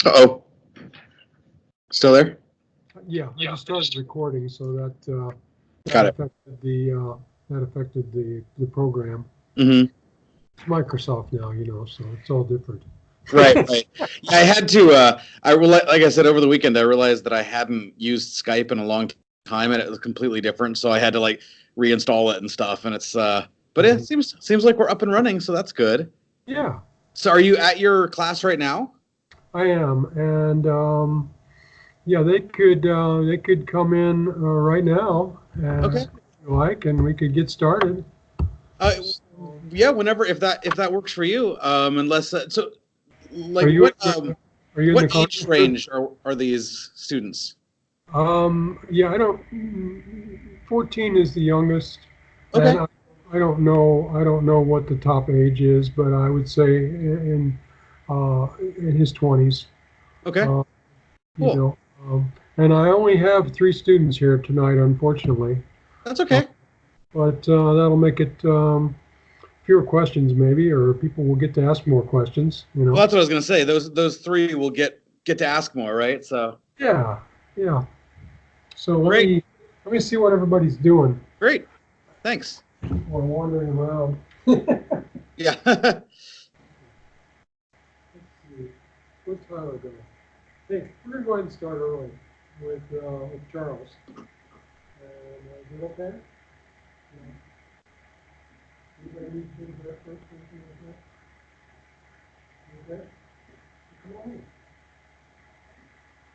Uh-oh. Still there? Yeah, I just started recording, so that Got it. that affected the program. Mm-hmm. It's Microsoft now, so it's all different. Right, right. Yeah, I had to. Like I said over the weekend, I realized that I hadn't used Skype in a long time, and it was completely different. So I had to like reinstall it and stuff. And it's, but it seems like we're up and running, so that's good. Yeah, So, are you at your class right now? I am, and yeah, they could come in right now, Okay. if you like, and we could get started. Uh, So, yeah, whenever if that works for you. Unless so, are like you are you in the what age conference room? range are these students? Yeah, I don't. 14 is the youngest, and Okay. I don't know what the top age is, but I would say in his 20s. Okay. Uh, you Cool. know, and I only have 3 students here tonight, unfortunately. That's Uh, okay. but that'll make it fewer questions, maybe, or people will get to ask more questions. Well, that's what I was gonna say. Those three will get to ask more, right? So Yeah, yeah. So let great, me let me see what everybody's doing. great. Thanks. People are wandering around. Let's Yeah. see. What's Tyler doing? Hey, we're gonna go ahead and start early with Charles. And is it okay? Yeah. Anybody need to do the breakfast or anything like that? You okay? Come on in.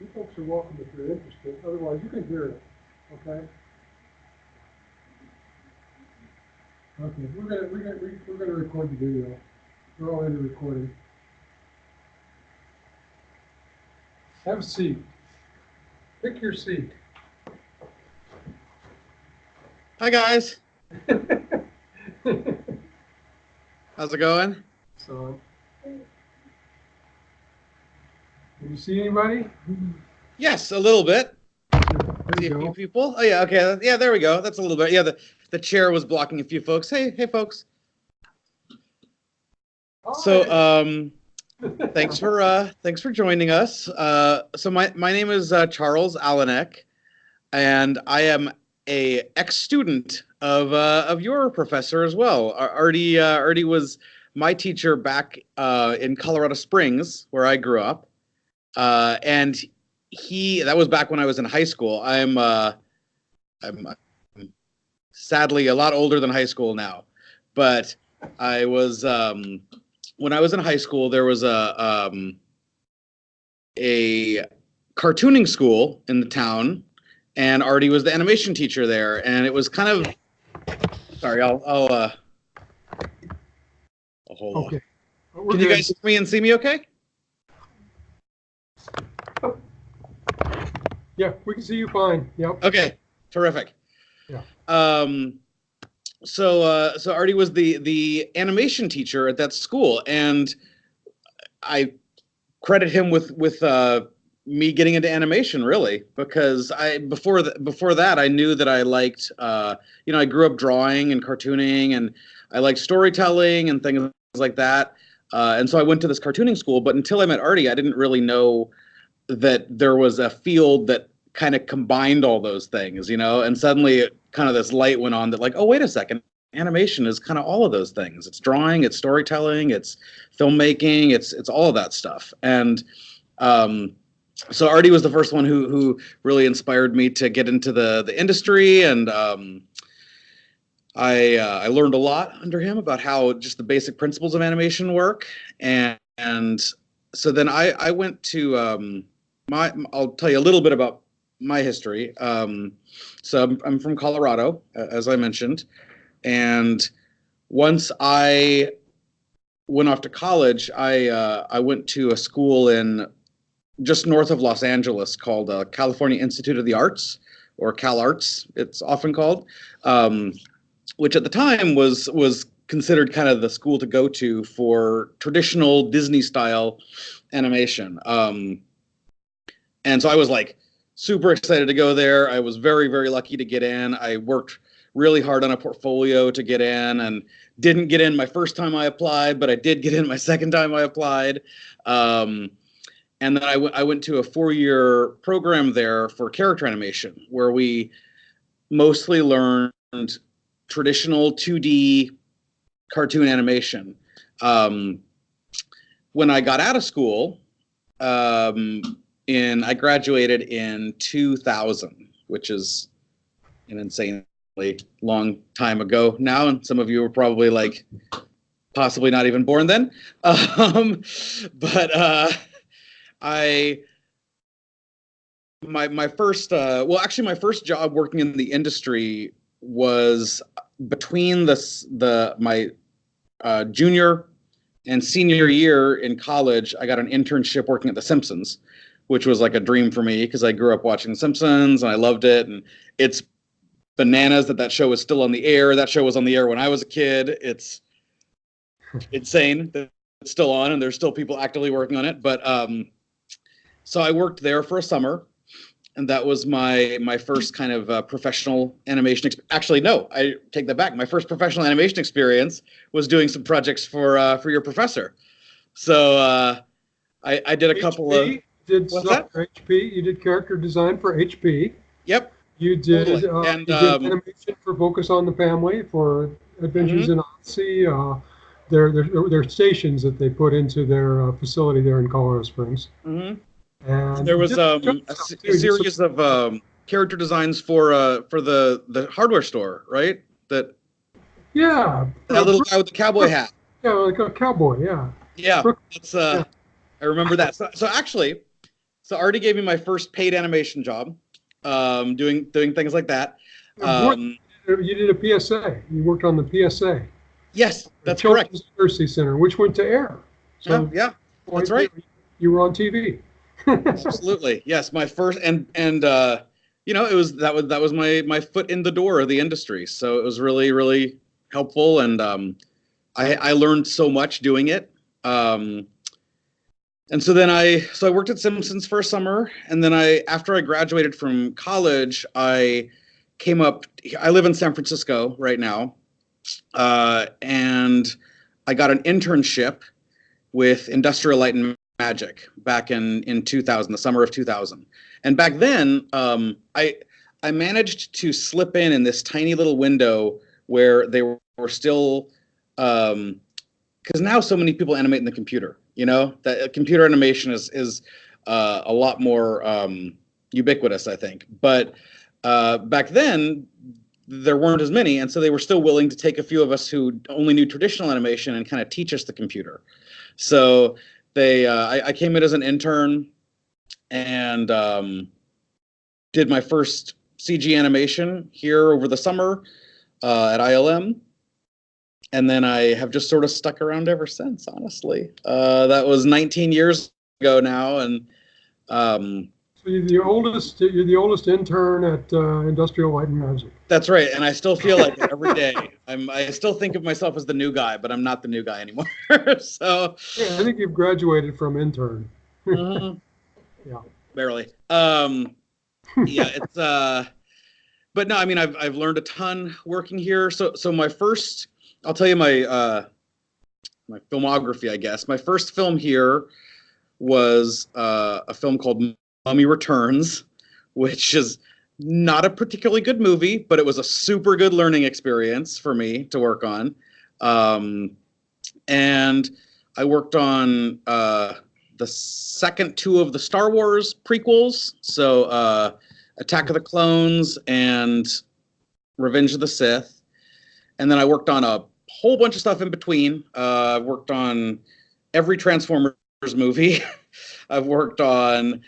You folks are welcome if you're interested. Otherwise, you can hear it. Okay? Okay. We're gonna record the video. We're all into recording. Have a seat. Pick your seat. Hi guys. How's it going? So, can you see anybody? Yes, a little bit. There See you a few go. people. Oh yeah, okay. Yeah, there we go. That's a little bit. Yeah, the chair was blocking a few folks. Hey folks. So Hi. thanks for joining us. So my name is Charles Alleneck, and I am a ex-student of your professor as well. Artie was my teacher back in Colorado Springs, where I grew up, and he that was back when I was in high school. I'm sadly a lot older than high school now, but I was when I was in high school. There was a cartooning school in the town, and Artie was the animation teacher there, and it was kind of sorry. I'll hold off. Okay. We're Can you good. guys hear me and see me? Okay. Yeah, we can see you fine. Yep. Okay. Terrific. Yeah. So Artie was the animation teacher at that school, and I credit him with me getting into animation, really, because before that I knew that I liked I grew up drawing and cartooning, and I liked storytelling and things like that, and so I went to this cartooning school. But until I met Artie, I didn't really know that there was a field that kind of combined all those things, and suddenly kind of this light went on that, like, oh, wait a second, animation is kind of all of those things. It's drawing, it's storytelling, it's filmmaking, it's all of that stuff. And so Artie was the first one who really inspired me to get into the industry, and I learned a lot under him about how just the basic principles of animation work. And so then I went to I'll tell you a little bit about my history. So I'm from Colorado, as I mentioned, and once I went off to college, I went to a school in just north of Los Angeles called California Institute of the Arts, or CalArts, it's often called, which at the time was considered kind of the school to go to for traditional Disney style animation. And so I was like super excited to go there. I was very, very lucky to get in. I worked really hard on a portfolio to get in, and didn't get in my first time I applied, but I did get in my second time I applied. And then I went to a 4-year program there for character animation, where we mostly learned traditional 2D cartoon animation. When I got out of school, I graduated in 2000, which is an insanely long time ago now, and some of you were probably like possibly not even born then. But my first my first job working in the industry was between my junior and senior year in college. I got an internship working at the Simpsons, which was like a dream for me because I grew up watching the Simpsons and I loved it. And it's bananas that show is still on the air. That show was on the air when I was a kid. It's insane that it's still on and there's still people actively working on it. But so I worked there for a summer, and that was my first kind of professional animation. Actually, no, I take that back. My first professional animation experience was doing some projects for your professor. So I did a couple of. Did stuff for HP. You did character design for HP. Yep. You did, you did animation for Focus on the Family, for Adventures in Odyssey. Their stations that they put into their facility there in Colorado Springs. And there was a series of character designs for the hardware store, right? That little guy with the cowboy hat. Yeah, like a cowboy. Yeah. Yeah, that's I remember that. So actually, Artie gave me my first paid animation job, doing things like that. You did a PSA. You worked on the PSA. Yes, that's correct. University Center, which went to air. So yeah, that's right. You were on TV. Absolutely, yes. My first and that was my foot in the door of the industry. So it was really, really helpful, and I learned so much doing it. And so then I worked at Simpsons for a summer, and then after I graduated from college, I came up. I live in San Francisco right now, and I got an internship with Industrial Light and Magic back in 2000, the summer of 2000. And back then, I managed to slip in this tiny little window where they were still, because now so many people animate in the computer. That computer animation is a lot more ubiquitous, I think. But back then, there weren't as many, and so they were still willing to take a few of us who only knew traditional animation and kind of teach us the computer. So I came in as an intern and did my first CG animation here over the summer at ILM. And then I have just sort of stuck around ever since, honestly. That was 19 years ago now. And so you're the oldest intern at Industrial Light and Magic. That's right. And I still feel like it every day. I still think of myself as the new guy, but I'm not the new guy anymore. So yeah, I think you've graduated from intern. Yeah. Barely. Yeah, it's but no, I mean I've learned a ton working here. So my first, I'll tell you my filmography, I guess. My first film here was a film called Mummy Returns, which is not a particularly good movie, but it was a super good learning experience for me to work on. And I worked on the second two of the Star Wars prequels, so Attack of the Clones and Revenge of the Sith. And then I worked on a whole bunch of stuff in between. I've worked on every Transformers movie. I've worked on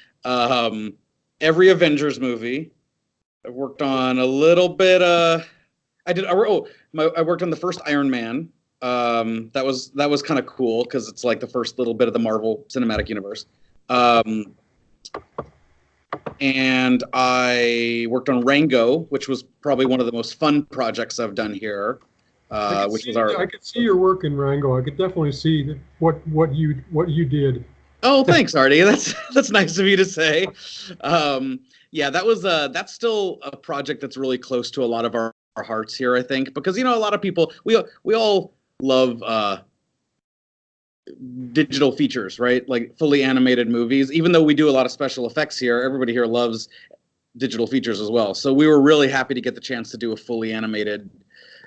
every Avengers movie. I've worked on a little bit. I worked on the first Iron Man. That was kind of cool because it's like the first little bit of the Marvel Cinematic Universe. And I worked on Rango, which was probably one of the most fun projects I've done here. I could see your work in Rango. I could definitely see what you did. Oh, thanks, Artie. That's nice of you to say. Yeah, that's still a project that's really close to a lot of our hearts here, I think, because a lot of people we all love digital features, right? Like fully animated movies. Even though we do a lot of special effects here, everybody here loves digital features as well. So we were really happy to get the chance to do a fully animated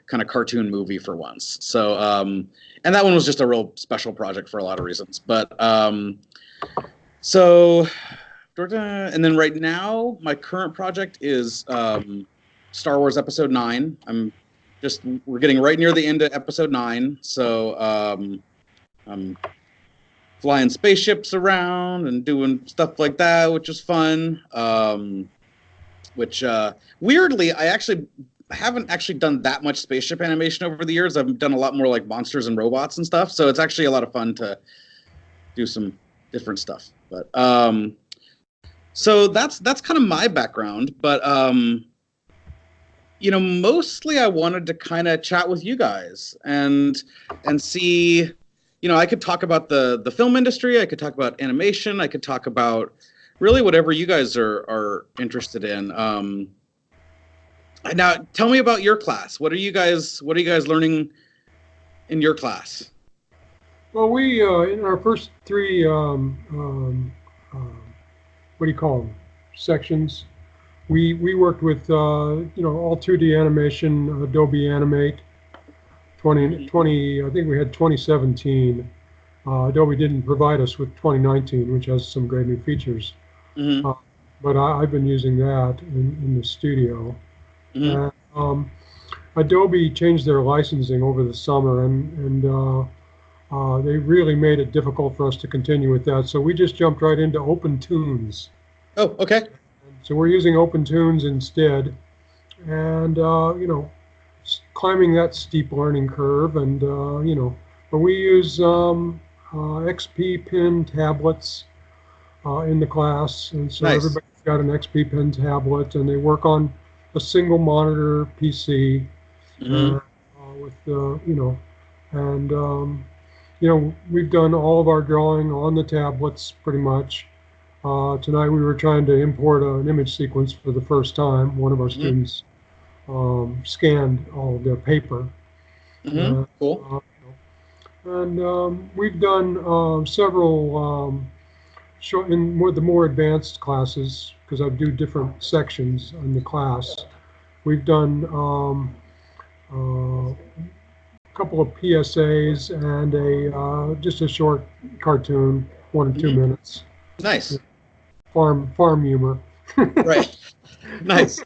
kind of cartoon movie for once. So, and that one was just a real special project for a lot of reasons. But so, and then right now, my current project is Star Wars Episode 9. We're getting right near the end of Episode 9. So I'm flying spaceships around and doing stuff like that, which is fun. Which weirdly, I haven't actually done that much spaceship animation over the years. I've done a lot more like monsters and robots and stuff. So it's actually a lot of fun to do some different stuff. But so that's kind of my background. But mostly I wanted to kind of chat with you guys and see. I could talk about the film industry. I could talk about animation. I could talk about really whatever you guys are interested in. Now, tell me about your class. What are you guys learning in your class? Well, we in our first three what do you call them, sections, we worked with all 2D animation, Adobe Animate. 20, I think we had 2017. Adobe didn't provide us with 2019, which has some great new features. Mm-hmm. But I've been using that in the studio. Mm-hmm. And, Adobe changed their licensing over the summer, and they really made it difficult for us to continue with that. So we just jumped right into OpenToons. Oh, okay. So we're using OpenToons instead, and climbing that steep learning curve, and but we use XP Pen tablets in the class, and so Nice. Everybody's got an XP Pen tablet, and they work on a single monitor PC. Mm-hmm. With and we've done all of our drawing on the tablets pretty much. Tonight we were trying to import an image sequence for the first time. One of our students scanned all of their paper. Mm-hmm. Cool. And we've done several in the more advanced classes, because I do different sections in the class. We've done a couple of PSAs and just a short cartoon, 1 or 2 minutes. Nice. Farm humor. Right. Nice.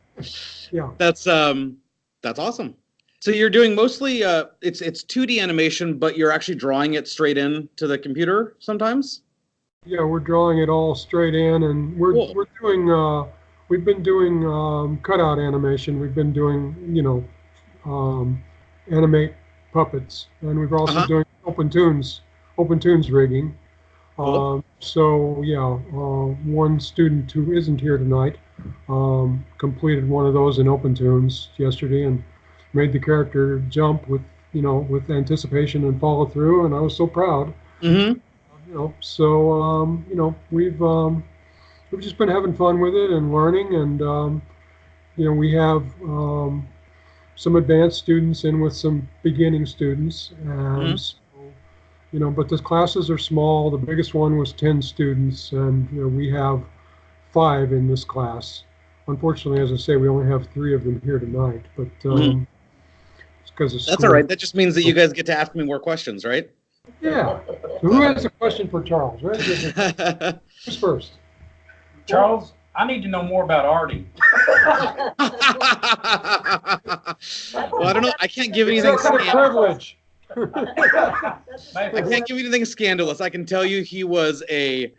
Yeah. That's awesome. So you're doing mostly it's 2D animation, but you're actually drawing it straight in to the computer sometimes? Yeah, we're drawing it all straight in, and we're doing we've been doing cutout animation. We've been doing animate puppets, and we're also doing OpenToons rigging. Cool. So yeah, one student who isn't here tonight completed one of those in OpenToons yesterday and made the character jump with anticipation and follow through, and I was so proud. Mm-hmm. We've just been having fun with it and learning, and we have some advanced students in with some beginning students, and so, but the classes are small. The biggest one was 10 students, and we have 5 in this class. Unfortunately, as I say, we only have 3 of them here tonight, but it's because of school. That's all right. That just means that you guys get to ask me more questions, right? Yeah. So who has a question for Charles? Who's first? Charles, I need to know more about Artie. Well, I don't know. I can't give anything. It's a privilege. I can't give you anything scandalous. I can tell you he was a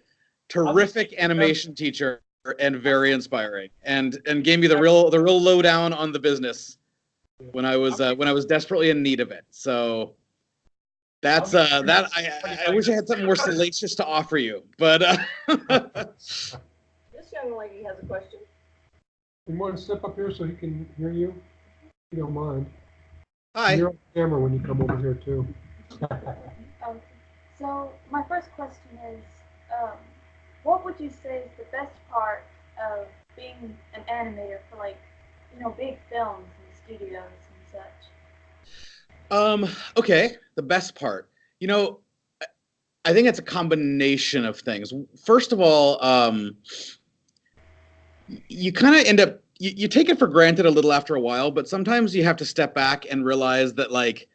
terrific animation teacher and very inspiring, and gave me the real lowdown on the business when I was desperately in need of it. So that's that. I wish I had something more salacious to offer you, but This young lady has a question. You want to step up here so he can hear you? If you don't mind. hi. You're on camera when you come over here too. So my first question is, what would you say is the best part of being an animator for big films and studios and such? Okay, the best part. I think it's a combination of things. First of all, you kind of end up, you take it for granted a little after a while, but sometimes you have to step back and realize that like,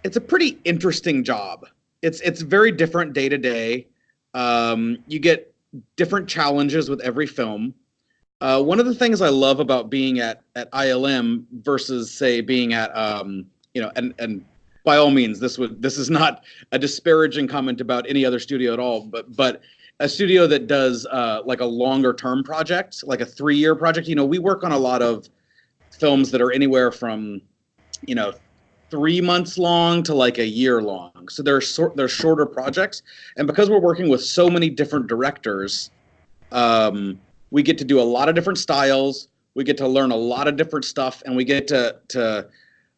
it's a pretty interesting job. It's very different day to day. You get different challenges with every film. One of the things I love about being at ILM versus say being at and by all means this is not a disparaging comment about any other studio at all, but a studio that does like a longer term project, like a 3-year project. We work on a lot of films that are anywhere from 3 months long to like a year long. So they're shorter projects, and because we're working with so many different directors, we get to do a lot of different styles. We get to learn a lot of different stuff, and we get to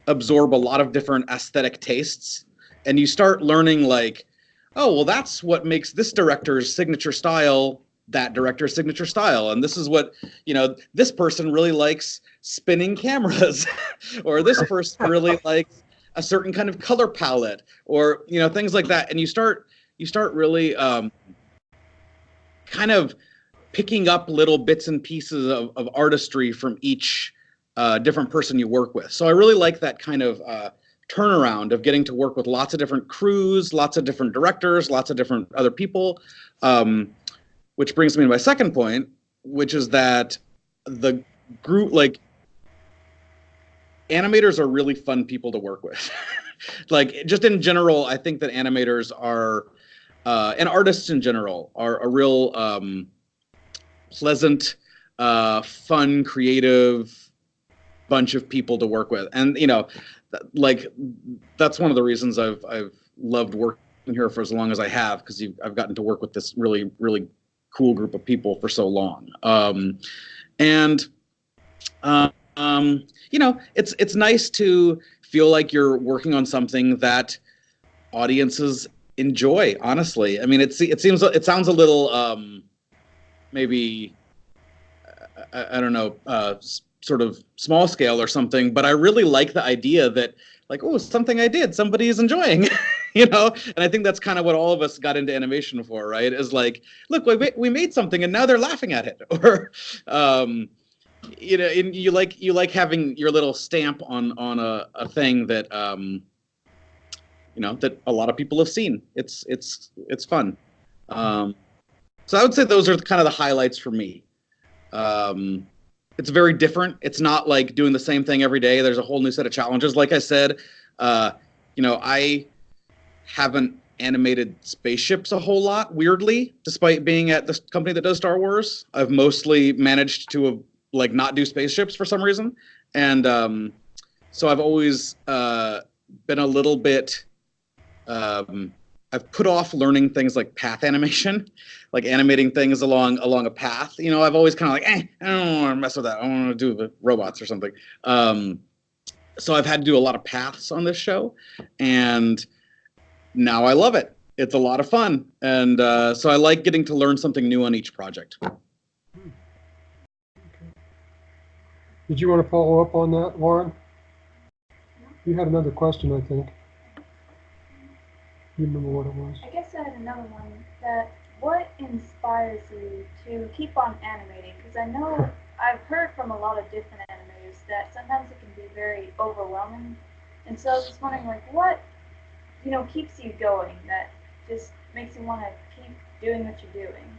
absorb a lot of different aesthetic tastes. And you start learning like, oh, well, that's what makes this director's signature style that director's signature style. And this is what, this person really likes spinning cameras, or this person really likes a certain kind of color palette, or, things like that. And you start really kind of picking up little bits and pieces of artistry from each different person you work with. So I really like that kind of turnaround of getting to work with lots of different crews, lots of different directors, lots of different other people, which brings me to my second point, which is that the group, like, animators are really fun people to work with. Like, just in general, I think that animators are, and artists in general, are a real pleasant, fun, creative bunch of people to work with. And, like, that's one of the reasons I've loved working here for as long as I have, because I've gotten to work with this really, really cool group of people for so long. It's nice to feel like you're working on something that audiences enjoy, honestly. I mean, it sounds a little maybe I don't know, sort of small scale or something, but I really like the idea that, like, oh, something I did, somebody is enjoying, And I think that's kind of what all of us got into animation for, right? Is like, look, we made something and now they're laughing at it, or you like having your little stamp on a thing that that a lot of people have seen. It's fun. So I would say those are kind of the highlights for me. It's very different. It's not like doing the same thing every day. There's a whole new set of challenges. Like I said, I haven't animated spaceships a whole lot, weirdly, despite being at this company that does Star Wars. I've mostly managed to not do spaceships for some reason. And so I've always been a little bit, I've put off learning things like path animation, like animating things along a path. I've always kind of like, I don't want to mess with that. I want to do the robots or something. So I've had to do a lot of paths on this show, and now I love it. It's a lot of fun. And so I like getting to learn something new on each project. Did you want to follow up on that, Lauren? You had another question, I think. You remember what it was? I guess I had another one. What inspires you to keep on animating? Because I know I've heard from a lot of different animators that sometimes it can be very overwhelming. And so I was just wondering, what keeps you going, that just makes you want to keep doing what you're doing?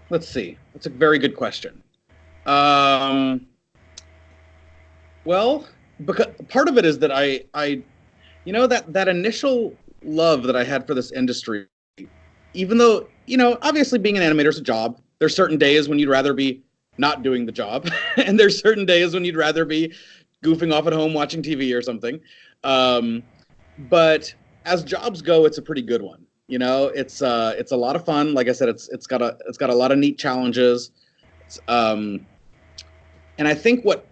Let's see. That's a very good question. Well, because part of it is that I that initial love that I had for this industry, even though, obviously being an animator is a job. There's certain days when you'd rather be not doing the job, and there's certain days when you'd rather be goofing off at home watching TV or something. But as jobs go, it's a pretty good one. It's a lot of fun. Like I said, it's got a lot of neat challenges. And I think what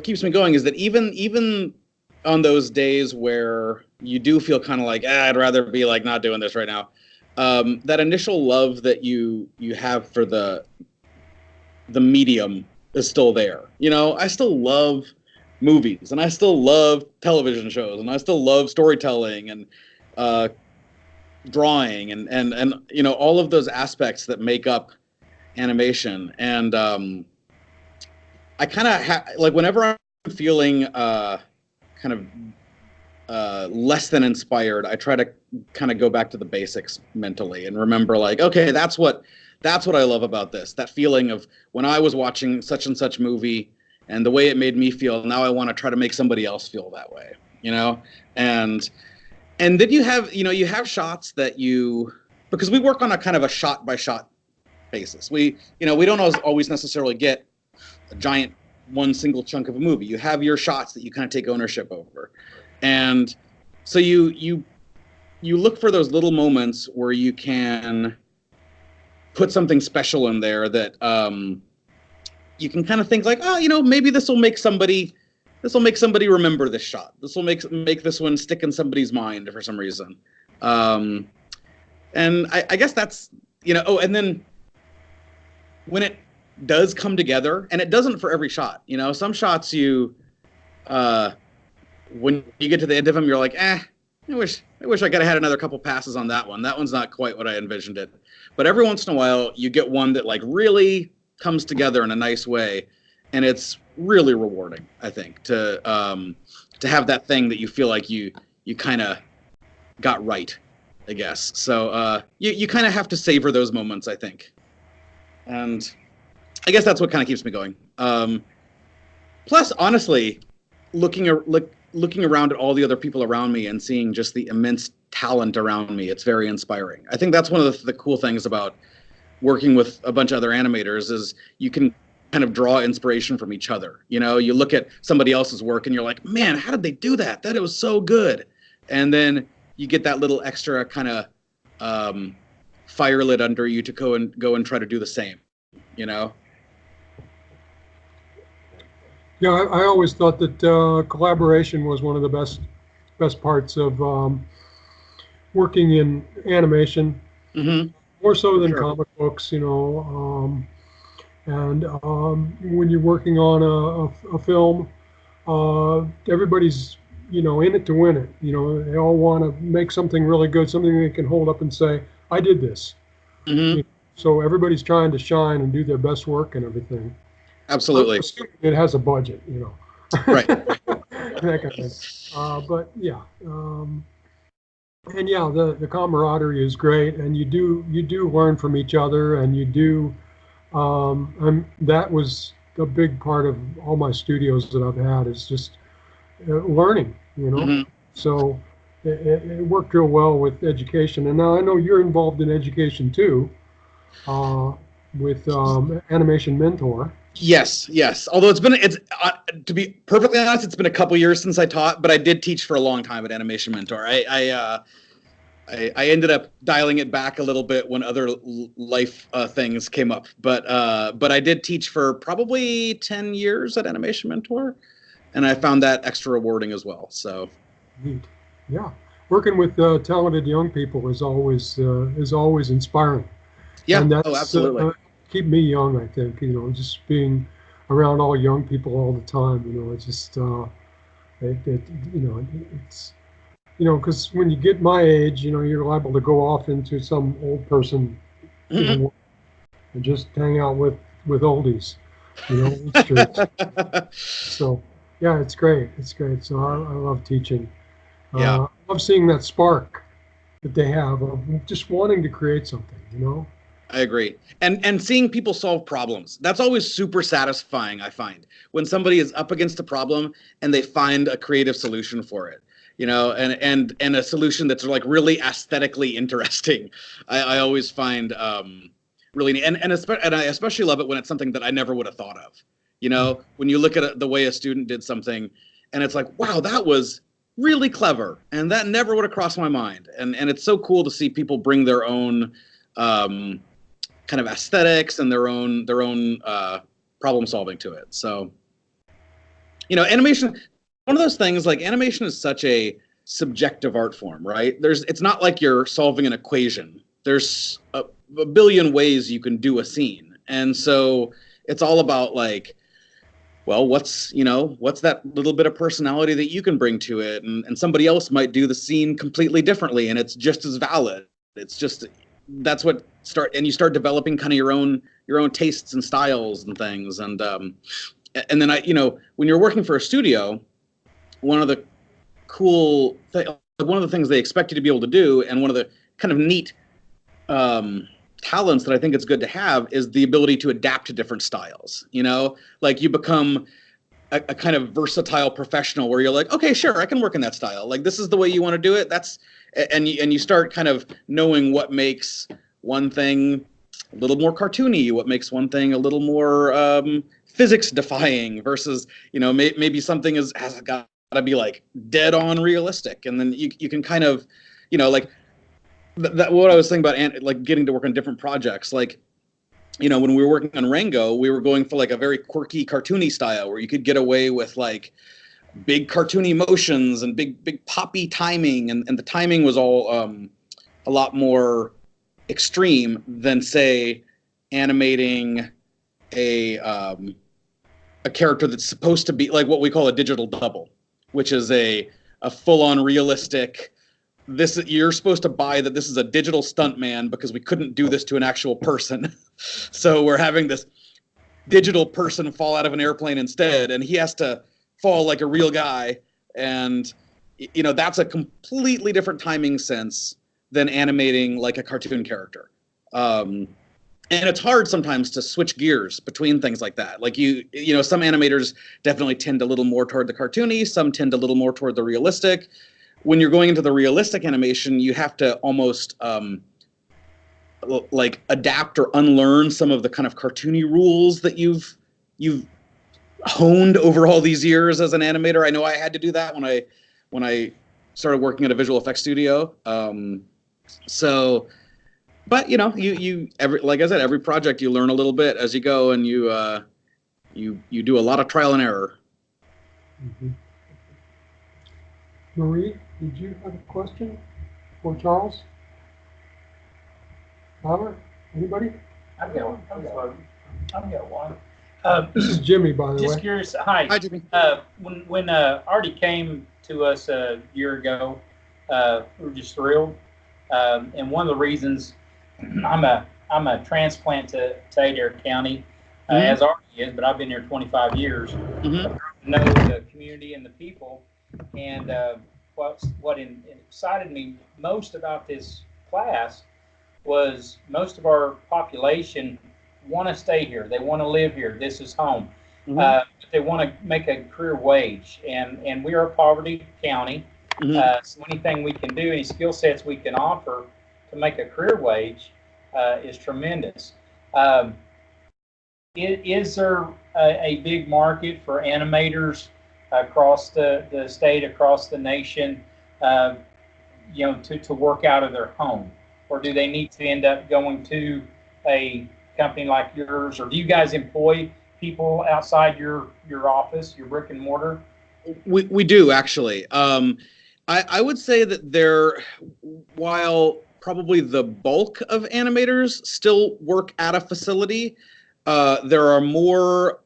keeps me going is that even on those days where you do feel kind of like, I'd rather be not doing this right now, that initial love that you have for the medium is still there. I still love movies, and I still love television shows, and I still love storytelling and drawing and you know, all of those aspects that make up animation. And I kind of like, whenever I'm feeling kind of less than inspired, I try to kind of go back to the basics mentally and remember, like, okay, that's what I love about this. That feeling of when I was watching such and such movie and the way it made me feel, now I want to try to make somebody else feel that way, you know? And then you have shots that because we work on a kind of a shot by shot basis. We don't always necessarily get a giant one single chunk of a movie. You have your shots that you kind of take ownership over. And so you look for those little moments where you can put something special in there that you can kind of think like, oh, you know, maybe this will make somebody remember this shot. This will make this one stick in somebody's mind for some reason. And I guess that's, you know, oh, and then when it does come together, and it doesn't for every shot, you know, some shots when you get to the end of them, you're like, I wish I could have had another couple passes on that one. That one's not quite what I envisioned it. But every once in a while, you get one that like really comes together in a nice way, and it's really rewarding, I think, to have that thing that you feel like you kind of got right, I guess. So you kind of have to savor those moments, I think. And I guess that's what kind of keeps me going. Plus, honestly, looking around at all the other people around me and seeing just the immense talent around me, it's very inspiring. I think that's one of the cool things about working with a bunch of other animators is you can kind of draw inspiration from each other. You know, you look at somebody else's work and you're like, man, how did they do that? That it was so good. And then you get that little extra kind of fire lit under you to go and try to do the same, you know? Yeah, I always thought that collaboration was one of the best parts of working in animation, more so than comic books, you know. And when you're working on a film, everybody's, you know, in it to win it. You know, they all want to make something really good, something they can hold up and say, I did this. You know, so everybody's trying to shine and do their best work and everything. Absolutely. It has a budget, you know. Right. That kind of thing. But yeah, and yeah, the camaraderie is great, and you do learn from each other, and you do. That was a big part of all my studios that I've had, is just learning, you know. So it worked real well with education, and now I know you're involved in education too, with Animation Mentor. Yes. Although it's to be perfectly honest, it's been a couple years since I taught, but I did teach for a long time at Animation Mentor. I ended up dialing it back a little bit when other life things came up, but I did teach for probably 10 years at Animation Mentor, and I found that extra rewarding as well. So, neat. Yeah, working with talented young people is always inspiring. Yeah. And that's, absolutely. Keep me young, I think, you know, just being around all young people all the time, you know, it's just, you know, it's, you know, because when you get my age, you know, you're liable to go off into some old person, you know, and just hang out with oldies, you know, on the streets. So, yeah, it's great. It's great. So I love teaching. Yeah. I love seeing that spark that they have of just wanting to create something, you know. I agree. And seeing people solve problems, that's always super satisfying, I find, when somebody is up against a problem and they find a creative solution for it, you know, and a solution that's like really aesthetically interesting. I always find really neat. And I especially love it when it's something that I never would have thought of. You know, when you look at the way a student did something and it's like, wow, that was really clever, and that never would have crossed my mind. And it's so cool to see people bring their own kind of aesthetics and their own problem solving to it. So, you know, animation, one of those things, like, animation is such a subjective art form, right? It's not like you're solving an equation. There's a billion ways you can do a scene. And so it's all about, like, well, what's that little bit of personality that you can bring to it, and somebody else might do the scene completely differently, and it's just as valid. It's just that's what you start developing kind of your own tastes and styles and things, and then when you're working for a studio, one of the things they expect you to be able to do, and one of the kind of neat talents that I think it's good to have, is the ability to adapt to different styles. Like you become a kind of versatile professional where you're like, okay, sure, I can work in that style. Like, this is the way you want to do it. And you start kind of knowing what makes one thing a little more cartoony, what makes one thing a little more physics defying versus, maybe something has got to be like dead on realistic. And then you can kind of, like, that what I was saying about like getting to work on different projects, like, when we were working on Rango, we were going for like a very quirky cartoony style where you could get away with like big cartoony motions and big poppy timing, and the timing was all a lot more extreme than, say, animating a character that's supposed to be like what we call a digital double, which is a full-on realistic. You're supposed to buy that this is a digital stuntman because we couldn't do this to an actual person. So we're having this digital person fall out of an airplane instead, and he has to fall like a real guy. And, that's a completely different timing sense than animating like a cartoon character. And it's hard sometimes to switch gears between things like that. Like some animators definitely tend a little more toward the cartoony, some tend a little more toward the realistic. When you're going into the realistic animation, you have to almost like adapt or unlearn some of the kind of cartoony rules that you've honed over all these years as an animator. I know I had to do that when I started working at a visual effects studio. But like I said, every project you learn a little bit as you go, and you do a lot of trial and error. Mm-hmm. Marie, did you have a question for Charles? Tyler? Anybody? I've got one. This is Jimmy, by the way. Just curious. Hi. Hi, Jimmy. When Artie came to us a year ago, we were just thrilled. And one of the reasons I'm a transplant to Adair County, as Artie is, but I've been here 25 years. Mm-hmm. I know the community and the people. And what excited me most about this class was most of our population want to stay here. They want to live here. This is home. Mm-hmm. They want to make a career wage. And we are a poverty county. Mm-hmm. So anything we can do, any skill sets we can offer to make a career wage is tremendous. Is there a big market for animators across the state, across the nation, to work out of their home? Or do they need to end up going to a company like yours? Or do you guys employ people outside your office, your brick and mortar? We do, actually. I would say that while probably the bulk of animators still work at a facility, there are more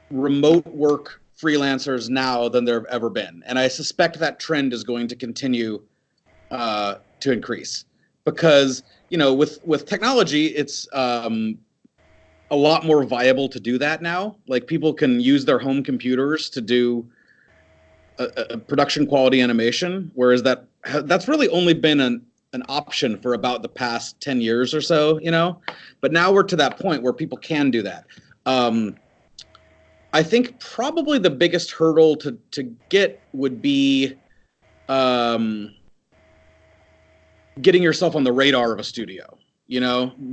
remote work freelancers now than there have ever been. And I suspect that trend is going to continue to increase because, with technology, it's a lot more viable to do that now. Like, people can use their home computers to do a production quality animation, whereas that's really only been an option for about the past 10 years or so, but now we're to that point where people can do that. I think probably the biggest hurdle to get would be getting yourself on the radar of a studio,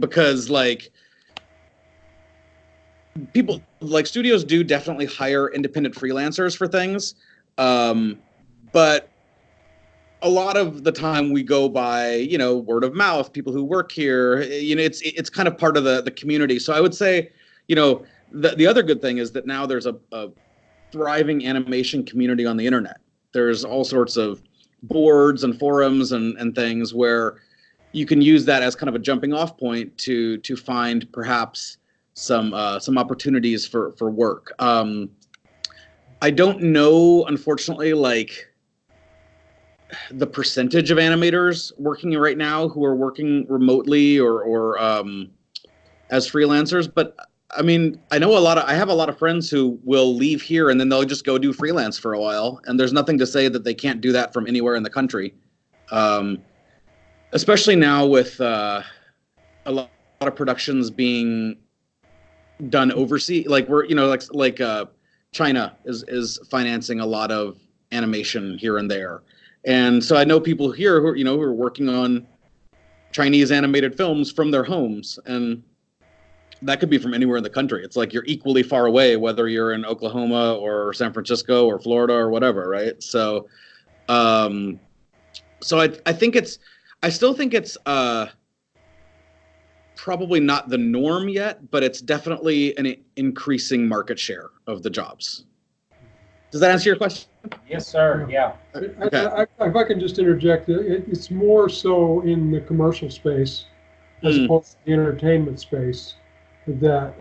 because studios do definitely hire independent freelancers for things. But a lot of the time we go by, word of mouth, people who work here, it's kind of part of the community. So I would say, the other good thing is that now there's a thriving animation community on the internet. There's all sorts of boards and forums and things where you can use that as kind of a jumping off point to find perhaps some opportunities for work. I don't know, unfortunately, like the percentage of animators working right now who are working remotely or as freelancers, but I mean, I know I have a lot of friends who will leave here and then they'll just go do freelance for a while, and there's nothing to say that they can't do that from anywhere in the country. Especially now with a lot of productions being done overseas, like China is financing a lot of animation here and there, and so I know people here who who are working on Chinese animated films from their homes, and that could be from anywhere in the country. It's like you're equally far away, whether you're in Oklahoma or San Francisco or Florida or whatever, right? So, I still think it's probably not the norm yet, but it's definitely an increasing market share of the jobs. Does that answer your question? Yes, sir. Yeah. Okay. If I can just interject, it's more so in the commercial space as opposed to the entertainment space that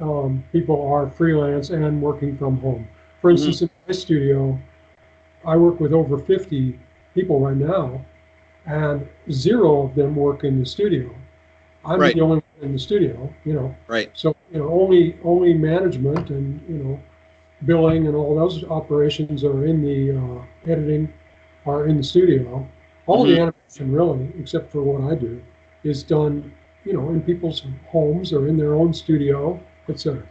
people are freelance and working from home. For instance, in my studio, I work with over 50 people right now, and 0 of them work in the studio. I'm the only one in the studio, Right. So, only management and, billing and all those operations are in the editing, are in the studio. All the animation, really, except for what I do, is done, in people's homes or in their own studio, etc.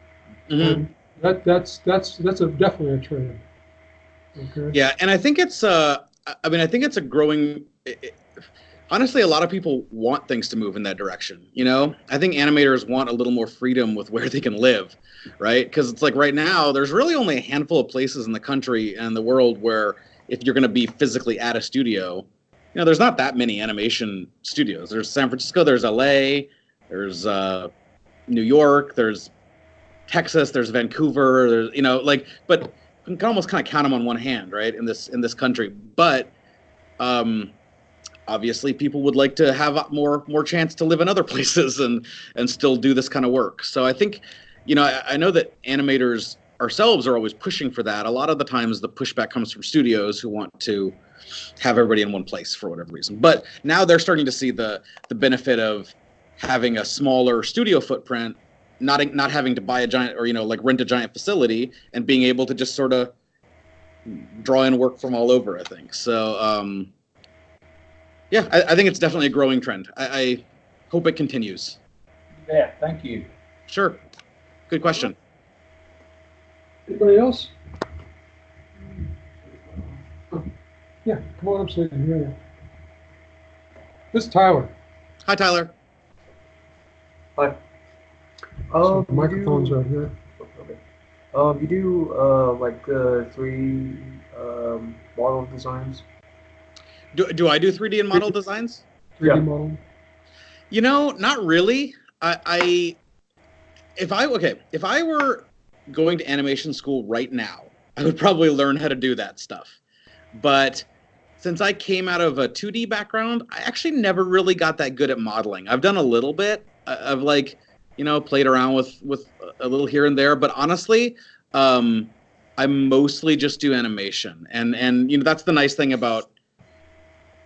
And that's definitely a trend. Okay. Yeah, and I think it's I think it's a growing. Honestly, a lot of people want things to move in that direction. I think animators want a little more freedom with where they can live, right? Because it's like right now, there's really only a handful of places in the country and the world where if you're going to be physically at a studio, there's not that many animation studios. There's San Francisco, there's LA, there's New York, there's Texas, there's Vancouver, there's but you can almost kind of count them on one hand, right? In this country, but obviously people would like to have more chance to live in other places and still do this kind of work. So I think, I know that animators ourselves are always pushing for that. A lot of the times the pushback comes from studios who want to have everybody in one place for whatever reason. But now they're starting to see the benefit of having a smaller studio footprint, not having to buy a giant or rent a giant facility, and being able to just sort of draw in work from all over, I think. So yeah, I think it's definitely a growing trend. I hope it continues. Yeah, thank you. Sure. Good question. Anybody else? Yeah, come on up so I can hear you. This is Tyler. Hi, Tyler. Hi. So the microphone's right here. Okay. You do like 3 model designs? Do I do 3D and model designs? 3D model? Not really. If I were going to animation school right now, I would probably learn how to do that stuff. But since I came out of a 2D background, I actually never really got that good at modeling. I've done a little bit. I've played around with a little here and there, but honestly, I mostly just do animation. And that's the nice thing about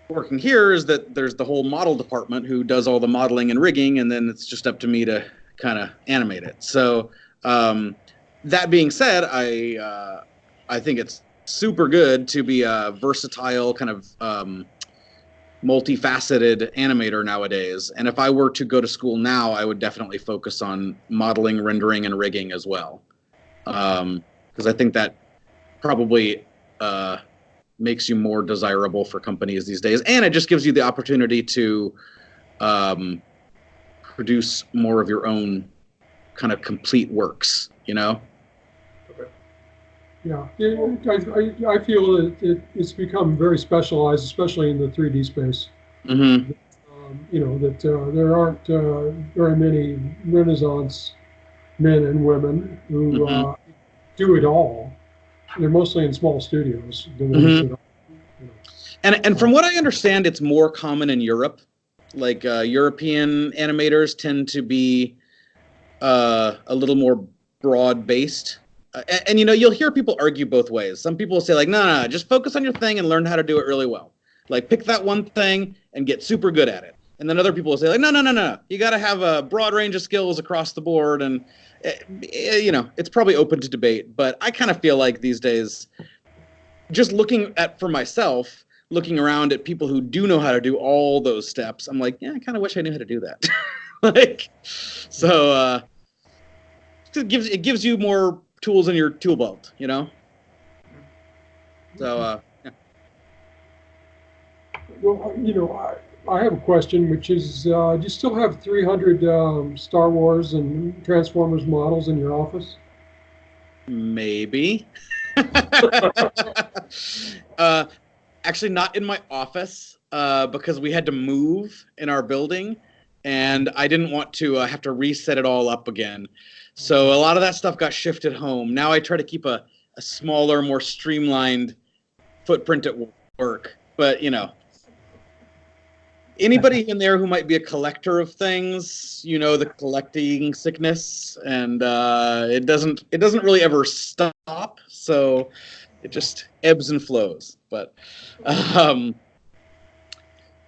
working here is that there's the whole model department who does all the modeling and rigging, and then it's just up to me to kind of animate it. So that being said, I think it's super good to be a versatile kind of multifaceted animator nowadays. And if I were to go to school now, I would definitely focus on modeling, rendering, and rigging as well, because I think that probably makes you more desirable for companies these days, and it just gives you the opportunity to produce more of your own kind of complete works, Okay. Yeah, I feel that it's become very specialized, especially in the 3D space. Mm-hmm. That there aren't very many Renaissance men and women who do it all. They're mostly in small studios. And from what I understand, it's more common in Europe. Like European animators tend to be a little more broad-based and you know, you'll hear people argue both ways. Some people will say like, no, just focus on your thing and learn how to do it really well. Like pick that one thing and get super good at it. And then other people will say like, no. You got to have a broad range of skills across the board. And you know, it's probably open to debate. But I kind of feel like these days, just looking at for myself, looking around at people who do know how to do all those steps, I'm like, yeah, I kind of wish I knew how to do that. Like, so it gives you more tools in your tool belt, you know. So yeah. Well, you know, I have a question, which is, do you still have 300 Star Wars and Transformers models in your office? Maybe. Actually, not in my office because we had to move in our building, and I didn't want to have to reset it all up again. So a lot of that stuff got shifted home. Now I try to keep a smaller, more streamlined footprint at work. But, you know, anybody in there who might be a collector of things, you know, the collecting sickness, and it doesn't really ever stop. So it just ebbs and flows. But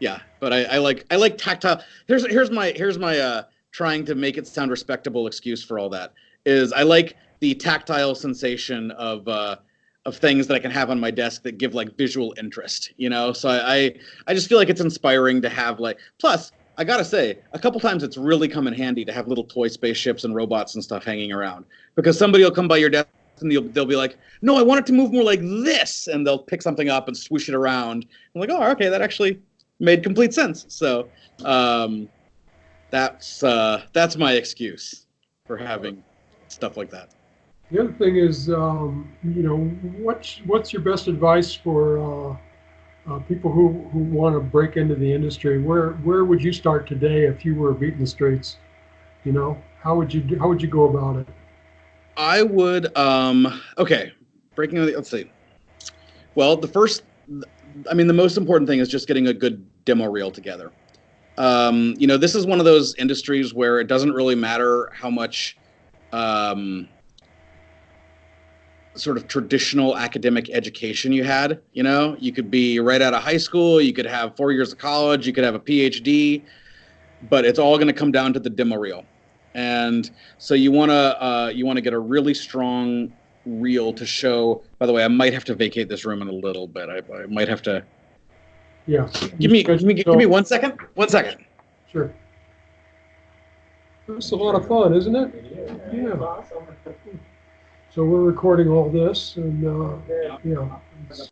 yeah, but I like tactile. Here's my trying to make it sound respectable excuse for all that is I like the tactile sensation of things that I can have on my desk that give like visual interest, you know? So I just feel like it's inspiring to have like, plus I gotta say, a couple times it's really come in handy to have little toy spaceships and robots and stuff hanging around because somebody will come by your desk and they'll be like, no, I want it to move more like this. And they'll pick something up and swoosh it around. I'm like, oh, okay, that actually made complete sense. So that's my excuse for having stuff like that. The other thing is, you know, what's your best advice for people who want to break into the industry? Where would you start today if you were beating the streets? You know, how would you go about it? I would okay, breaking into let's see. Well, the most important thing is just getting a good demo reel together. You know, this is one of those industries where it doesn't really matter how much sort of traditional academic education you had. You know, you could be right out of high school, you could have 4 years of college, you could have a PhD, but it's all going to come down to the demo reel. And so you want to get a really strong reel to show. By the way, I might have to vacate this room in a little bit. I might have to. Yeah. Give me 1 second. 1 second. Sure. It's a lot of fun, isn't it? Yeah. Awesome. So we're recording all this, and yeah, it's,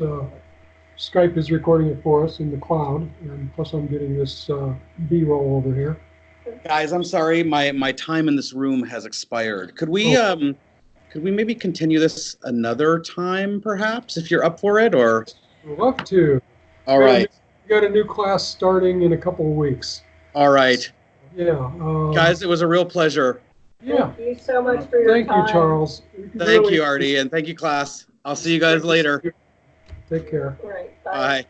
Skype is recording it for us in the cloud, and plus I'm getting this B-roll over here. Guys, I'm sorry, my time in this room has expired. Could we maybe continue this another time, perhaps, if you're up for it, or? I'd love to. All right. We got a new class starting in a couple of weeks. All right. Yeah. Guys, it was a real pleasure. Yeah. Thank you so much for your time. Thank you, Charles. Thank you, Artie, and thank you, class. I'll see you guys later. Take care. Right. Bye. Bye.